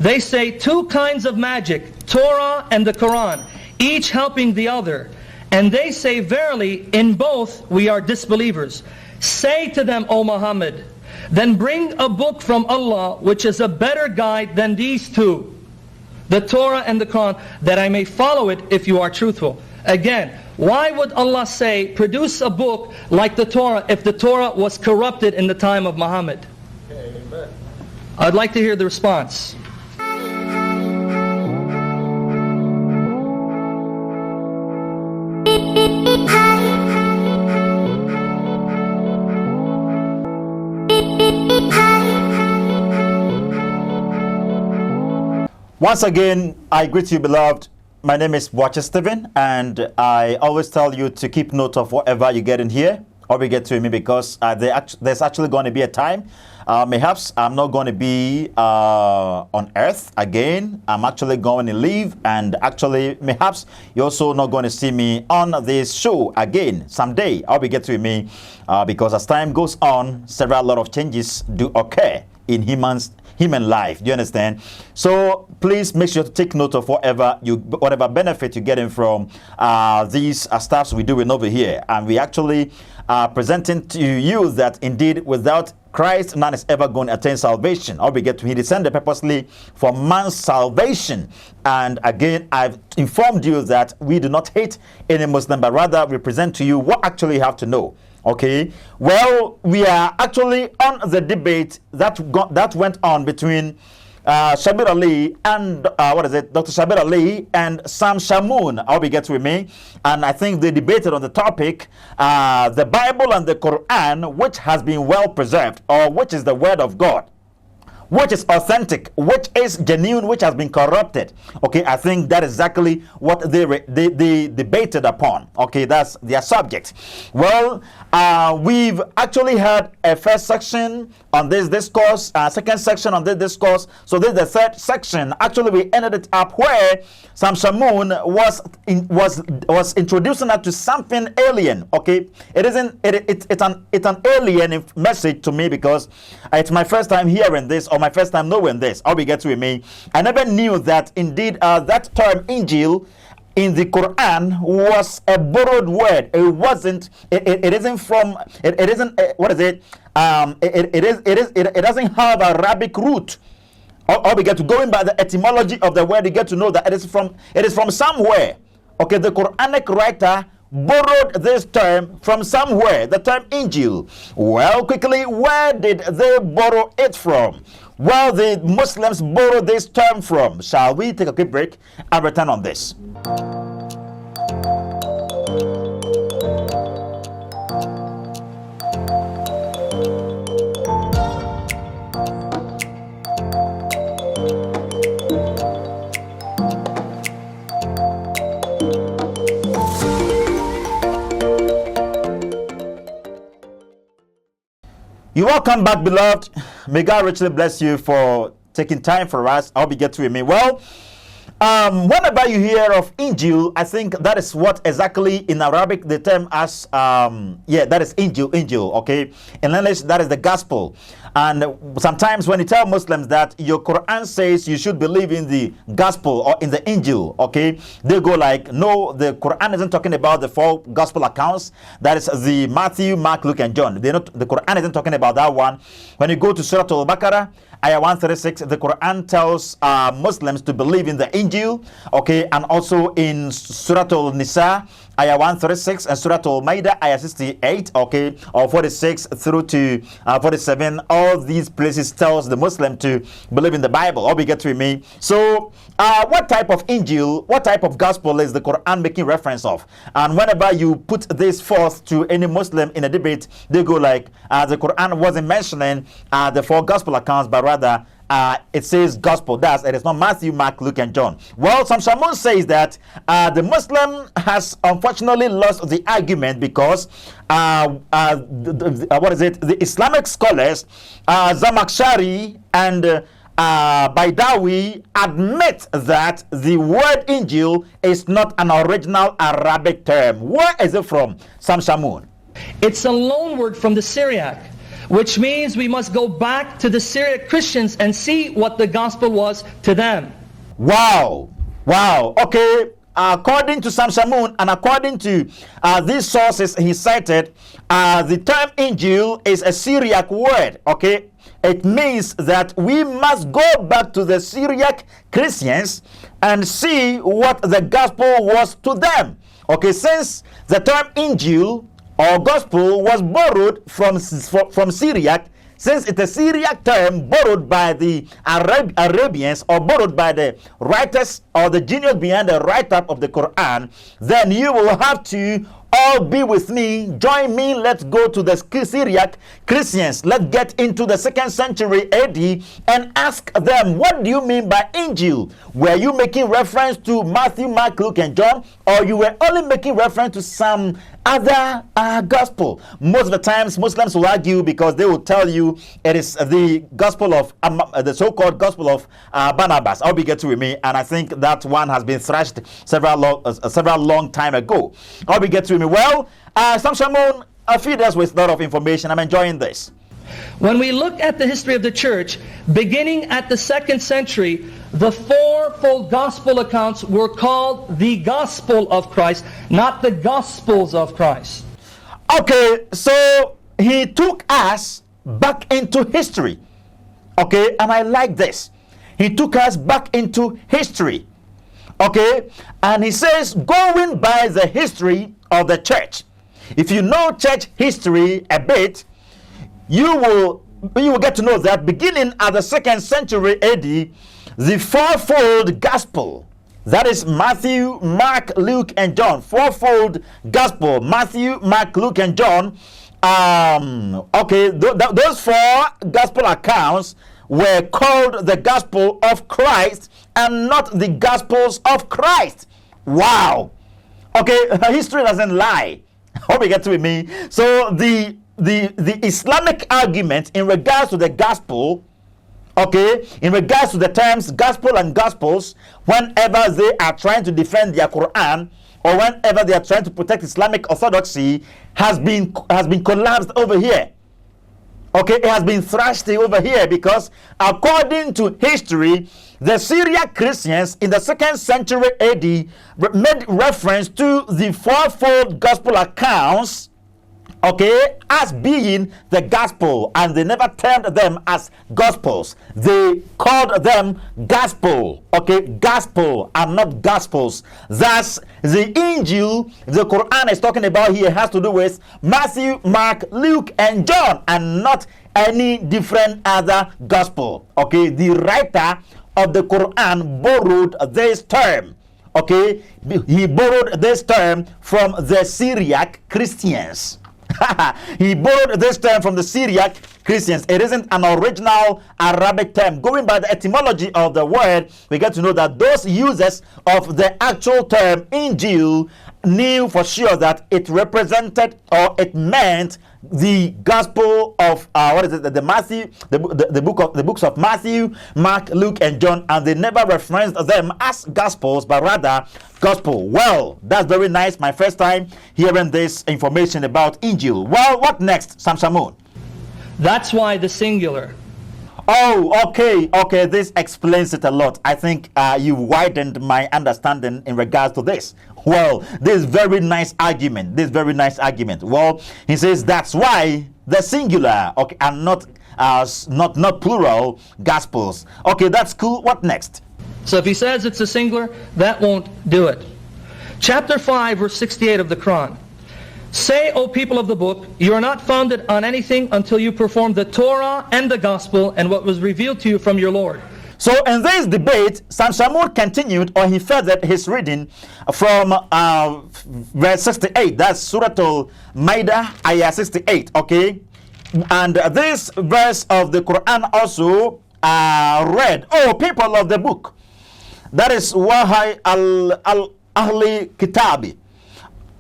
They say two kinds of magic, Torah and the Quran, each helping the other. And they say, verily, in both we are disbelievers. Say to them, O Muhammad, then bring a book from Allah which is a better guide than these two, the Torah and the Quran, that I may follow it if you are truthful. Again, why would Allah say, produce a book like the Torah if the Torah was corrupted in the time of Muhammad? Amen. I'd like to hear the response. Once again, I greet you, beloved. My name is Watcher Stephen, and I always tell you to keep note of whatever you get in here or we get to me, because there's actually going to be a time, perhaps I'm not going to be on earth again. I'm actually going to leave, and actually perhaps you're also not going to see me on this show again someday. I'll be get to me because as time goes on, several lot of changes do occur in human life. Do you understand? So please make sure to take note of whatever benefit you're getting from these stuffs we're doing over here. And we actually presenting to you that indeed without Christ, none is ever going to attain salvation. Or we get to, he descended purposely for man's salvation. And again, I've informed you that we do not hate any Muslim, but rather we present to you what actually you have to know. Okay, well, we are actually on the debate that went on between Shabir Ali and Dr. Shabir Ali and Sam Shamoun. I hope you get with me. And I think they debated on the topic, the Bible and the Quran, which has been well preserved, or which is the word of God, which is authentic, which is genuine, which has been corrupted. Okay, I think that is exactly what they debated upon. Okay, that's their subject. Well, we've actually had a first section on this discourse, second section on this discourse. So this is the third section. Actually, we ended it up where Sam Shamoun was introducing us to something alien. Okay, it's an alien message to me, because it's my first time hearing this, or my first time knowing this. How we get to me, I never knew that indeed that term Injeel in the Quran was a borrowed word. It wasn't. It isn't from. It isn't. What is it? It doesn't have a Arabic root. Or we get to going by the etymology of the word, you get to know that it is from somewhere. Okay, the Quranic writer borrowed this term from somewhere, the term Injeel. Well, quickly, where did they borrow it from? Well, the Muslims borrowed this term from. Shall we take a quick break and return on this? You're welcome back, beloved. May God richly bless you for taking time for us. I hope you get to me. Well, whenever you hear of Injeel, I think that is what exactly in Arabic the term as, that is Injeel, okay? In English, that is the gospel. And sometimes when you tell Muslims that your Quran says you should believe in the gospel or in the Injeel, okay, they go like, no, the Quran isn't talking about the four gospel accounts. That is the Matthew, Mark, Luke, and John. The Quran isn't talking about that one. When you go to Surah Al-Baqarah, Ayah 136, the Quran tells Muslims to believe in the Injeel, okay, and also in Surah Al-Nisa, Ayah 136, and Surah Al-Ma'idah, Ayah 68, okay, or 46 through to 47. All these places tells the Muslim to believe in the Bible. All we get to me. So, what type of Injeel, what type of gospel is the Quran making reference of? And whenever you put this forth to any Muslim in a debate, they go like, the Quran wasn't mentioning the four gospel accounts, but rather it says gospel. It is not Matthew, Mark, Luke, and John. Well, some Shamoun says that the Muslim has unfortunately lost the argument, because the Islamic scholars Zamakhshari and Baidawi admit that the word Injeel is not an original Arabic term. Where is it from, Sam Shamoun? It's a loan word from the Syriac. which means we must go back to the Syriac Christians and see what the gospel was to them. Wow. Wow. Okay. According to Shamoun and according to these sources he cited, the term Injeel is a Syriac word. Okay. It means that we must go back to the Syriac Christians and see what the gospel was to them. Okay. Since the term Injeel or gospel was borrowed from Syriac, since it's a Syriac term borrowed by the Arabians or borrowed by the writers or the genius behind the write-up of the Quran, then you will have to all be with me. Join me. Let's go to the Syriac Christians. Let's get into the 2nd century AD and ask them, what do you mean by Injeel? Were you making reference to Matthew, Mark, Luke, and John, or you were only making reference to some other gospel? Most of the times Muslims will argue because they will tell you it is the gospel of the so-called gospel of Barnabas. I'll be getting with me, and I think that one has been thrashed several long time ago. I'll be getting with me. Well, Shamoun feed us with a lot of information. I'm enjoying this. When we look at the history of the church, beginning at the 2nd century, the fourfold gospel accounts were called the gospel of Christ, not the gospels of Christ. Okay, so he took us back into history. Okay, and I like this. He took us back into history. Okay, and he says, going by the history of the church. If you know church history a bit, you will get to know that beginning at the 2nd century AD, the fourfold gospel, that is Matthew, Mark, Luke, and John, fourfold gospel, Matthew, Mark, Luke, and John. Those 4 gospel accounts were called the gospel of Christ and not the gospels of Christ. Wow. Okay, history doesn't lie. Hope you get to with me. So the Islamic argument in regards to the gospel, okay, in regards to the terms gospel and gospels, whenever they are trying to defend their Quran or whenever they are trying to protect Islamic orthodoxy, has been collapsed over here. Okay, it has been thrashed over here because according to history, the Syriac Christians in the 2nd century AD made reference to the fourfold gospel accounts, okay, as being the gospel, and they never termed them as gospels. They called them gospel, okay, gospel and not gospels. Thus, the Injeel the Quran is talking about here has to do with Matthew, Mark, Luke, and John, and not any different other gospel. Okay, the writer of the Quran borrowed this term. Okay, he borrowed this term from the Syriac Christians. He borrowed this term from the Syriac Christians. It isn't an original Arabic term. Going by the etymology of the word, we get to know that those users of the actual term Injeel knew for sure that it represented or it meant the gospel of the Matthew, the books of Matthew, Mark, Luke, and John, and they never referenced them as gospels, but rather gospel. Well, that's very nice. My first time hearing this information about Injeel. Well, what next, Shamoun? That's why the singular. Oh, okay. This explains it a lot. I think you widened my understanding in regards to this. Well, this very nice argument. Well, he says that's why the singular, okay, and not plural gospels. Okay, that's cool. What next? So if he says it's a singular, that won't do it. Chapter 5, verse 68 of the Quran. Say, O people of the book, you are not founded on anything until you perform the Torah and the gospel and what was revealed to you from your Lord. So in this debate, Shamoun continued, or he furthered his reading from verse 68. That's Surah Al-Ma'idah, ayah 68. Okay, and this verse of the Quran also read, "O people of the book," that is Wahai al-Ahli Kitabi.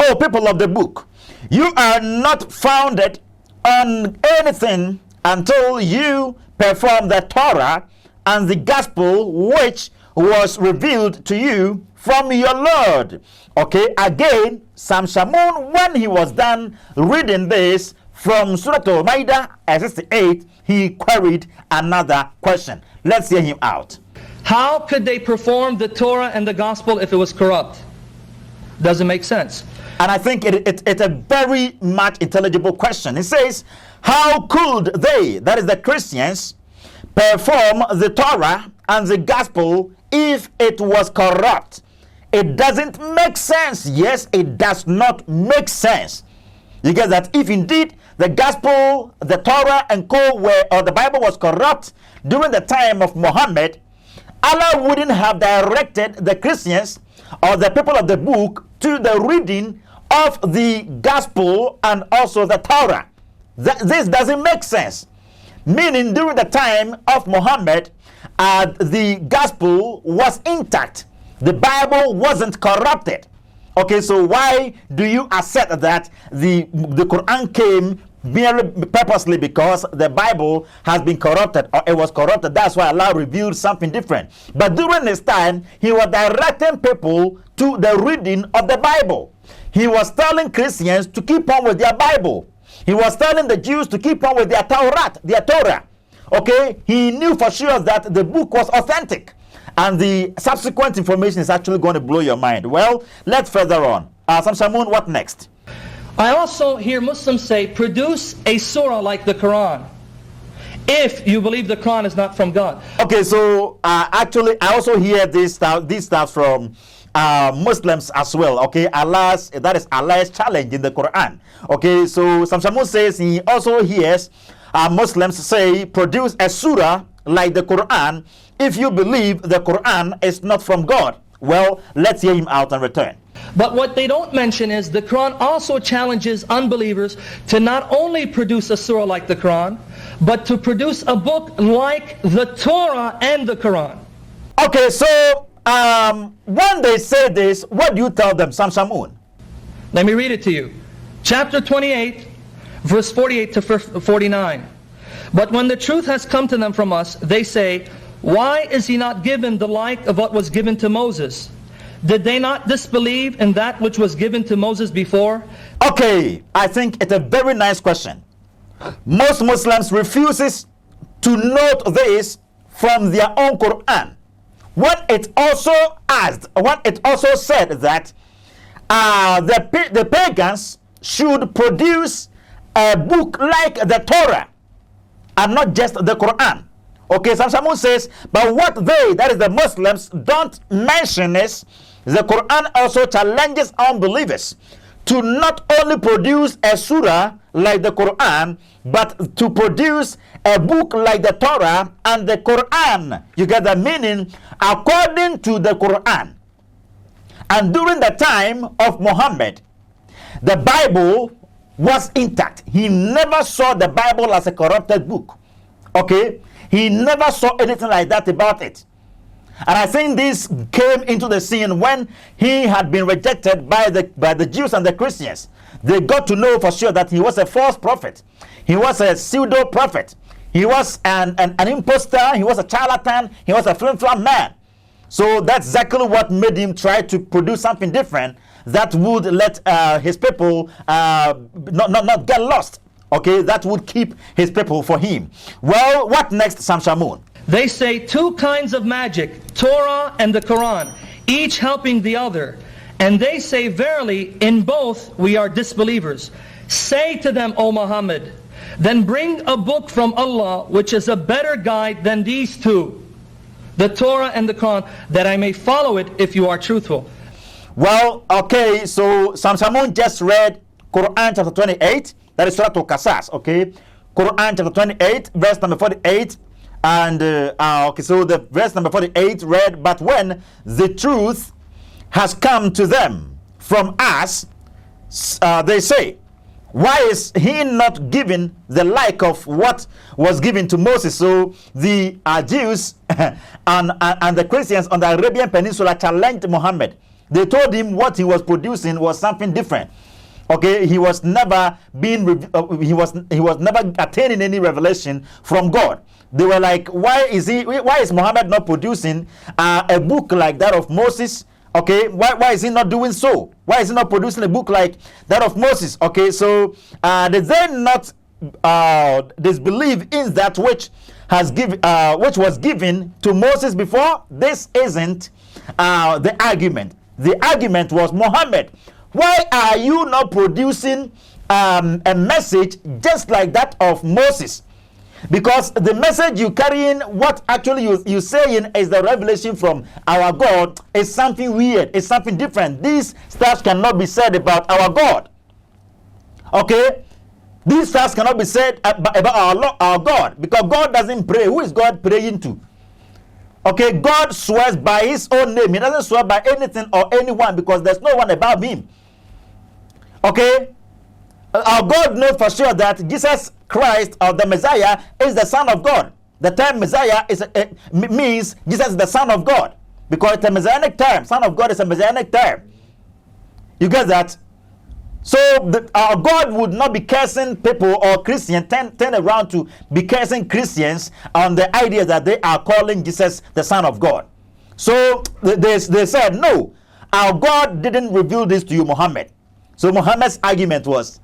"O people of the book, you are not founded on anything until you perform the Torah and the gospel which was revealed to you from your Lord." Okay, again, Shamoun, when he was done reading this, from Surah Al-Ma'idah 68, he queried another question. Let's hear him out. How could they perform the Torah and the gospel if it was corrupt? Doesn't make sense. And I think it's a very much intelligible question. It says, how could they, that is the Christians, perform the Torah and the gospel if it was corrupt? It doesn't make sense. Yes, it does not make sense. You get that? If indeed the gospel, the Torah and co were, or the Bible was corrupt during the time of Muhammad, Allah wouldn't have directed the Christians or the people of the book to the reading of the gospel and also the Torah. This doesn't make sense. Meaning during the time of Muhammad, the gospel was intact. The Bible wasn't corrupted. Okay, so why do you assert that the Quran came merely purposely because the Bible has been corrupted or it was corrupted? That's why Allah revealed something different. But during his time, he was directing people to the reading of the Bible. He was telling Christians to keep on with their Bible. He was telling the Jews to keep on with their Torah. Okay, he knew for sure that the book was authentic. And the subsequent information is actually going to blow your mind. Well, let's further on. Shamoun, what next? I also hear Muslims say, produce a surah like the Quran, if you believe the Quran is not from God. Okay, so actually, I also hear these stuff from Muslims as well. Okay, that is Allah's challenge in the Quran. Okay, so Shamoun says he also hears Muslims say, produce a surah like the Quran if you believe the Quran is not from God. Well, let's hear him out and return. But what they don't mention is the Quran also challenges unbelievers to not only produce a surah like the Quran, but to produce a book like the Torah and the Quran. Okay, so when they say this, what do you tell them, Shamoun? Let me read it to you. Chapter 28, verse 48 to 49. But when the truth has come to them from us, they say, why is he not given the like of what was given to Moses? Did they not disbelieve in that which was given to Moses before? Okay, I think it's a very nice question. Most Muslims refuses to note this from their own Quran. When it also said that the pagans should produce a book like the Torah and not just the Quran. Okay, Shamoun says, but what they, that is the Muslims, don't mention is the Quran also challenges unbelievers to not only produce a surah like the Quran, but to produce a book like the Torah and the Quran. You get the meaning? According to the Quran. And during the time of Muhammad, the Bible was intact. He never saw the Bible as a corrupted book. Okay? He never saw anything like that about it. And I think this came into the scene when he had been rejected by the Jews and the Christians. They got to know for sure that he was a false prophet. He was a pseudo prophet. He was an impostor. He was a charlatan. He was a flim-flam man. So that's exactly what made him try to produce something different that would let his people not get lost. Okay, that would keep his people for him. Well, what next, Shamoun? They say two kinds of magic, Torah and the Quran, each helping the other. And they say, verily, in both we are disbelievers. Say to them, O Muhammad, then bring a book from Allah, which is a better guide than these two, the Torah and the Quran, that I may follow it if you are truthful. Well, okay, so Shamoun just read Quran chapter 28, that is Surah Al-Qasas, okay? Quran chapter 28, verse number 48. And, okay, so the verse number 48 read, but when the truth has come to them from us, they say, why is he not given the like of what was given to Moses? So the Jews and the Christians on the Arabian Peninsula challenged Muhammad. They told him what he was producing was something different. Okay, he was never he was never attaining any revelation from God. They were like, why is Muhammad not producing a book like that of Moses Okay, why is he not doing so? Why is he not producing a book like that of Moses? Okay, so did they not disbelieve in that which which was given to Moses before? This isn't the argument. The argument was, Muhammad, why are you not producing a message just like that of Moses? Because the message you carry in, what actually you saying is the revelation from our God, is something weird, it's something different. These stuff cannot be said about our God. Okay? These stuff cannot be said about our God, because God doesn't pray. Who is God praying to? Okay, God swears by his own name. He doesn't swear by anything or anyone, because there's no one above him. Okay? Our God knows for sure that Jesus Christ, or the Messiah, is the Son of God. The term Messiah means Jesus is the Son of God, because it's a messianic term. Son of God is a messianic term. You get that? So our God would not be cursing people or Christians, turn around to be cursing Christians on the idea that they are calling Jesus the Son of God. So they said, no, our God didn't reveal this to you, Muhammad. So Muhammad's argument was,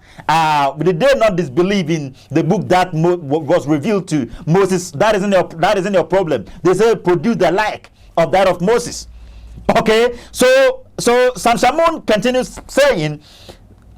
did they not disbelieve in the book that was revealed to Moses? That isn't your problem. They say produce the like of that of Moses. Okay, so Shamoun continues saying,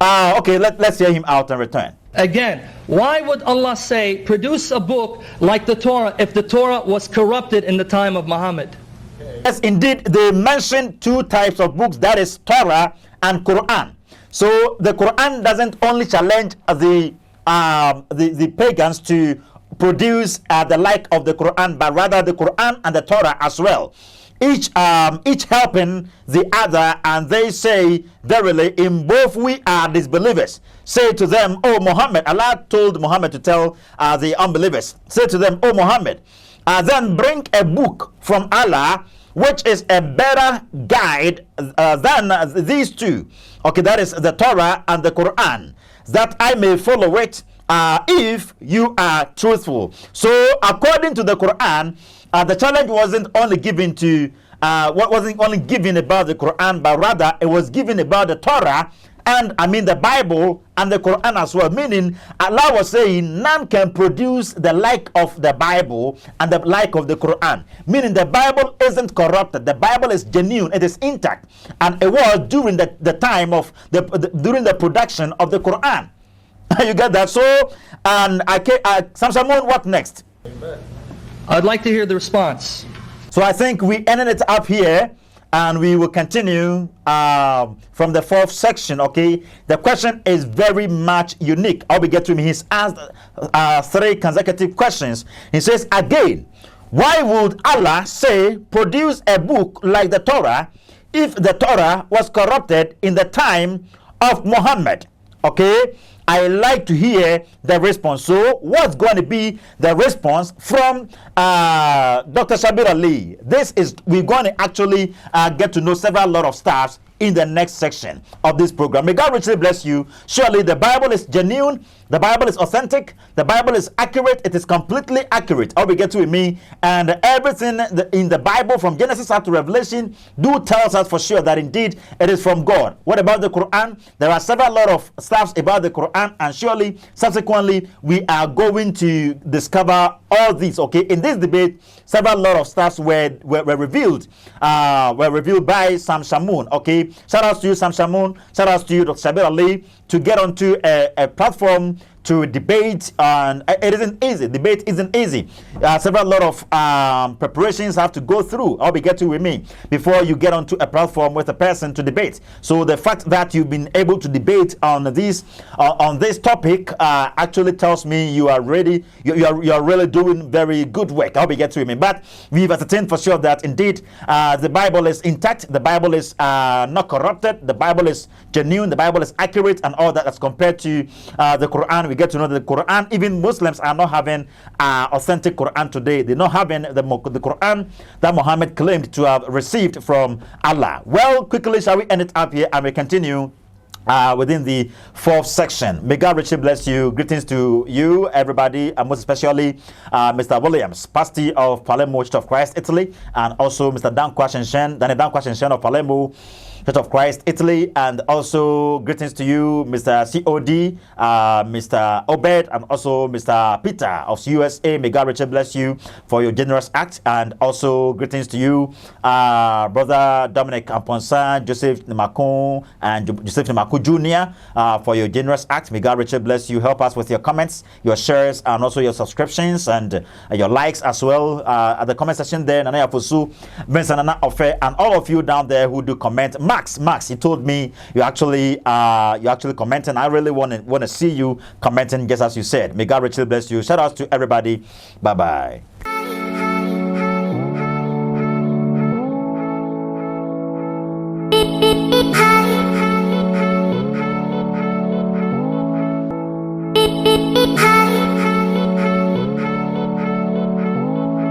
okay, let's hear him out and return. Again, why would Allah say, produce a book like the Torah, if the Torah was corrupted in the time of Muhammad? Yes, indeed, they mention two types of books, that is Torah and Quran. So the Quran doesn't only challenge the pagans to produce the like of the Quran, but rather the Quran and the Torah as well. Each helping the other, and they say, verily, in both we are disbelievers. Say to them, O Muhammad, Allah told Muhammad to tell the unbelievers, say to them, O Muhammad, then bring a book from Allah, which is a better guide than these two. Okay, that is the Torah and the Quran, that I may follow it if you are truthful. So according to the Quran, the challenge wasn't only given to wasn't only given about the Quran, but rather it was given about the Torah, and the Bible and the Quran as well. Meaning Allah was saying none can produce the like of the Bible and the like of the Quran. Meaning the Bible isn't corrupted. The Bible is genuine. It is intact, and it was during the time of during the production of the Quran. You get that? So, and Shamoun, what next? Amen. I'd like to hear the response. So I think we ended it up here, and we will continue from the fourth section. Okay, the question is very much unique. I'll be getting to him. He's asked 3 consecutive questions. He says again, why would Allah say produce a book like the Torah if the Torah was corrupted in the time of Muhammad? Okay, I like to hear the response. So what's going to be the response from Dr. Shabir Ali? We're going to actually get to know several lot of stars in the next section of this program. May God richly bless you. Surely the Bible is genuine, the Bible is authentic, the Bible is accurate, it is completely accurate. I'll be get to with me, and everything in the Bible from Genesis up to Revelation tells us for sure that indeed it is from God. What about the Quran? There are several lot of stuff about the Quran, and surely subsequently we are going to discover all these. Okay, in this debate several lot of stuff were revealed by Sam Shamoun. Okay, shout out to you, Sam Shamoun. Shout out to you, Dr. Shabir Ali, to get onto a platform to debate. And it isn't easy. Debate isn't easy. Several lot of preparations have to go through. I'll be getting with me before you get onto a platform with a person to debate. So the fact that you've been able to debate on this topic actually tells me you are ready. You are really doing very good work. I'll be getting with me. But we've ascertained for sure that indeed the Bible is intact. The Bible is not corrupted. The Bible is genuine. The Bible is accurate, and all that as compared to the Quran. We get to know that the Quran, even Muslims are not having authentic Quran today. They're not having the Quran that Muhammad claimed to have received from Allah. Well, quickly shall we end it up here, and we continue within the fourth section. May God richly bless you. Greetings to you, everybody, and most especially Mr. Williams, pastor of Palermo Church of Christ, Italy, and also Mr. Dan Kwashen of Palermo Church of Christ, Italy, and also greetings to you, Mr. COD, Mr. Obed, and also Mr. Peter of USA. May God richly bless you for your generous act, and also greetings to you, Brother Dominic Amponsan, Joseph Nimakon, and Joseph Nimakon Jr. For your generous act. May God richly bless you. Help us with your comments, your shares, and also your subscriptions and your likes as well at the comment section there. Nana Yafusu, Vincent Nana Ofe, and all of you down there who do comment. Max, he told me you actually commenting. I really want to see you commenting just as you said. May God richly bless you. Shout out to everybody. Bye bye.